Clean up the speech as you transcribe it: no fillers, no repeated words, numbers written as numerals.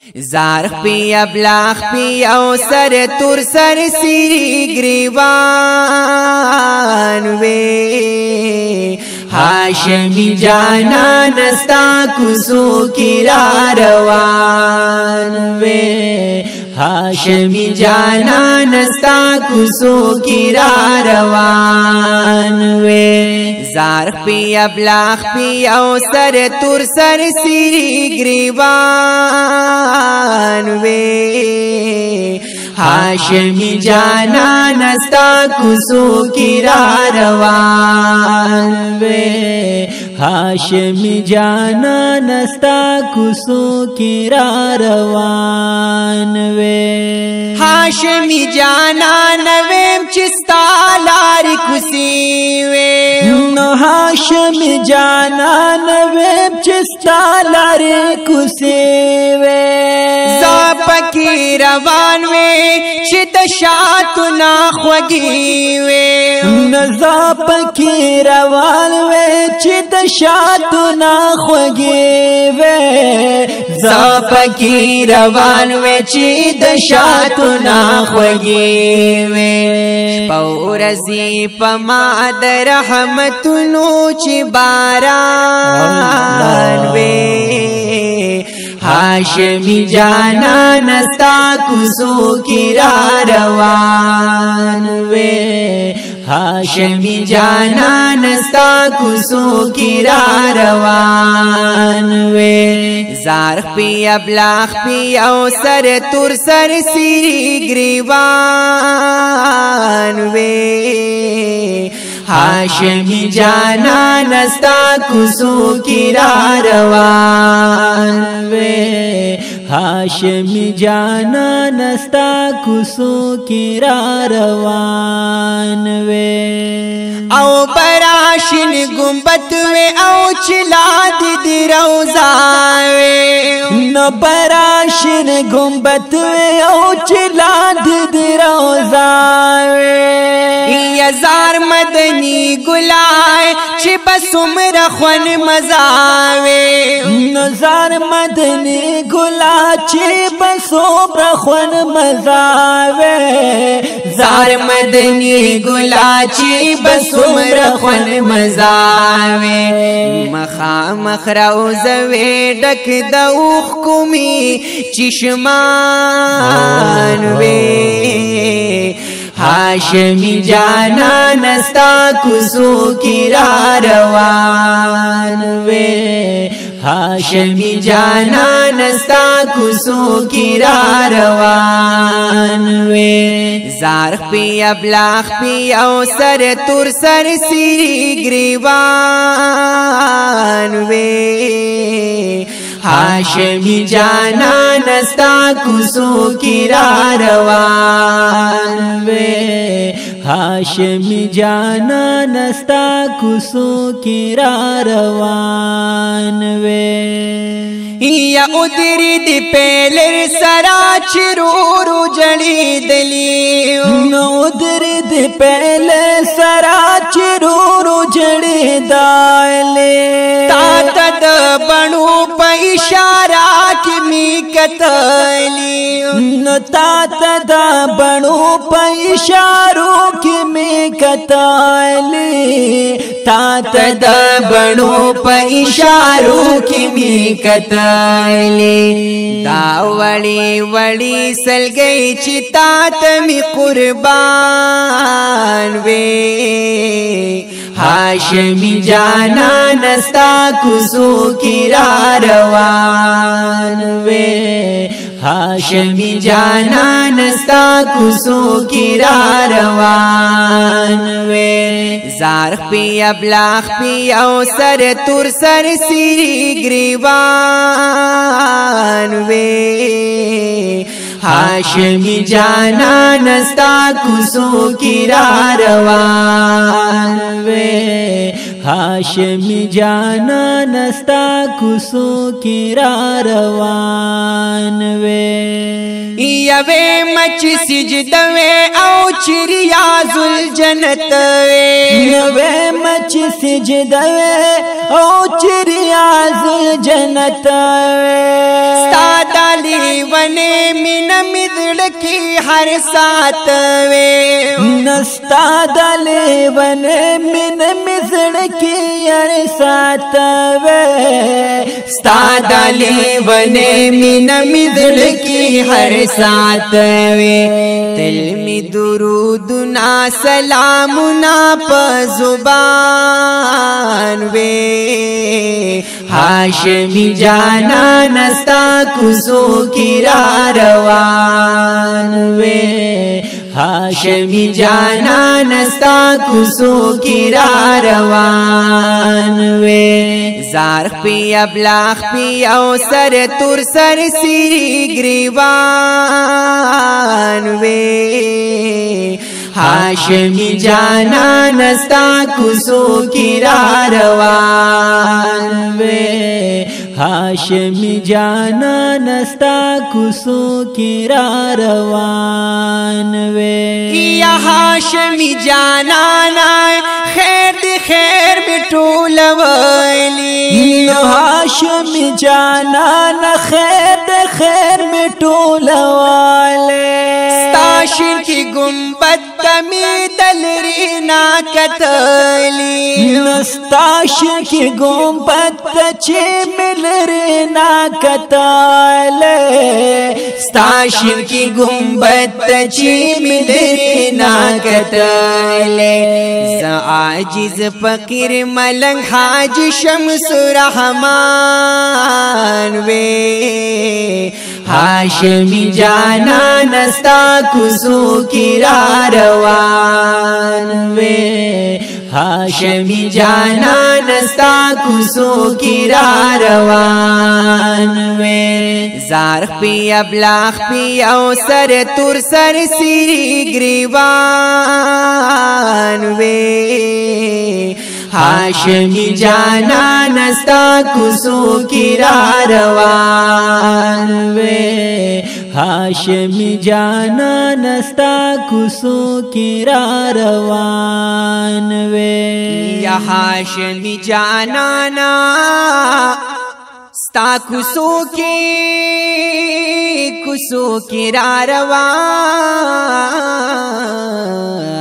زارخ پی ابلاخ پی او سر تور سر سری گریوان وے ہاشمی جانا نستا کسو کی را روان وے ہاشمی جانا نستا کسو کی را روان وے زارخ پی ابلاخ پی او سر تور سر سری گریوان وے ہاشمی جانا نستا کسو کی را روان وے ہاشمی جانا نستا کسو کی را روان وے ہاشمی جانا نویم چستا لاری کسی وے ہاشمی جانا نویم چستا لاری کسی وے زاپکی روان وے چت شاتنا خوگی وے زاپکی روان وے چت شاتنا خوگی وے زاپکی روان وے چت شاتنا خوگی وے پورزی پما در رحمتنو چی باران وے ہاشمی جانا نستا کسو کی را روان وے ہاشمی جانا نستا کسو کی را روان وے زارخ پی ابلاخ پی او سر تور سر سری گریوان وے ہاشمی جانا نستا کسو کی را روان وے ہاشمی جانا نستا کسو کی را روان وے او براشن گنبت وے او چلا دی روزہ وے نو براشن گنبت وے او چلا دی روزہ وے یزار مدنی گلائے چی بسمر خون مزاوے نزار مدنی گلا چی بسمر خون مزاوے زار مدنی گلا چی بسمر خون مزاوے مخامخ روزوے ڈک دوخ کمی چشمان وے ہاشمی جانا نستا کسو کی را روان وے ہاشمی جانا نستا کسو کی را روان وے زارخ پی ابلاخ پی او سر تور سر سری گریوان وے ہاشمی جانا نستا کسو کی را روان وے ہاشمی جانا نستا کسو کی را روان وے یا ادری دی پیلر سرا چرورو جڑی دلی نو ادری دی پیلر سرا چرورو جڑی دائلے تاتا دا بنو پا اشارہ کی می کتلی نو تاتا دا بنو پا اشاروں کی می کتلی تاتا دا بنو پا اشاروں کی می کتلی دا وڑی وڑی سل گئی چی تاتا می قربان وے ہاشمی جانا نستا کسو کی را روان وے ہاشمی جانا نستا کسو کی را روان وے زارخ پی ابلاخ پی او سر تور سر سری گریوان وے ہاشمی جانا نستا کسو کی را روان وے ہاشمی جانا نستا کسو کی را روان وے یوے مچ سجدوے او چریاز الجنت وے یوے مچ سجدوے او چریاز جنت ستا دلی ونے من مدڑکی ہر سات وے نستا دلی ونے من مدڑکی ہر سات وے ستا دلی ونے من مدڑکی ہر سات وے تل می درودنا سلامنا پا زبان وے ہاشمی جانا نستا کسو کی را روان وے ہاشمی جانا نستا کسو کی را روان وے زارخ پی ابلاخ پی او سر تور سر سری گریوان وے ہاشمی جانا نستا کسو کی را روان وے ہاشمی جانا نستا کسو کی را روان وے یا ہاشمی جانا نا خیر دی خیر بٹول ویلی ہاشمی جانا نا خیر دی خیر بٹول والے ستاشن کی گنبد تمی دلری نا کتلی نستاشن کی گنبد تچے ملری نا کتالے ستاشن کی گنبد تچے ملری نا کتلے عاجز فقیر ملنگ حاج شمس رحمان وے ہاشمی جانا نستا کسو کی را روان وے ہاشمی جانا نستا کسو کی را روان وے زارخ پی ابلاخ پی او سر تور سر سری گریوان وے ہاشمی جانا نستا کسو کی را روان وے ہاشمی جانا نستا کسو کی را روان وے یا ہاشمی جانا نا ستا کسو کی را روان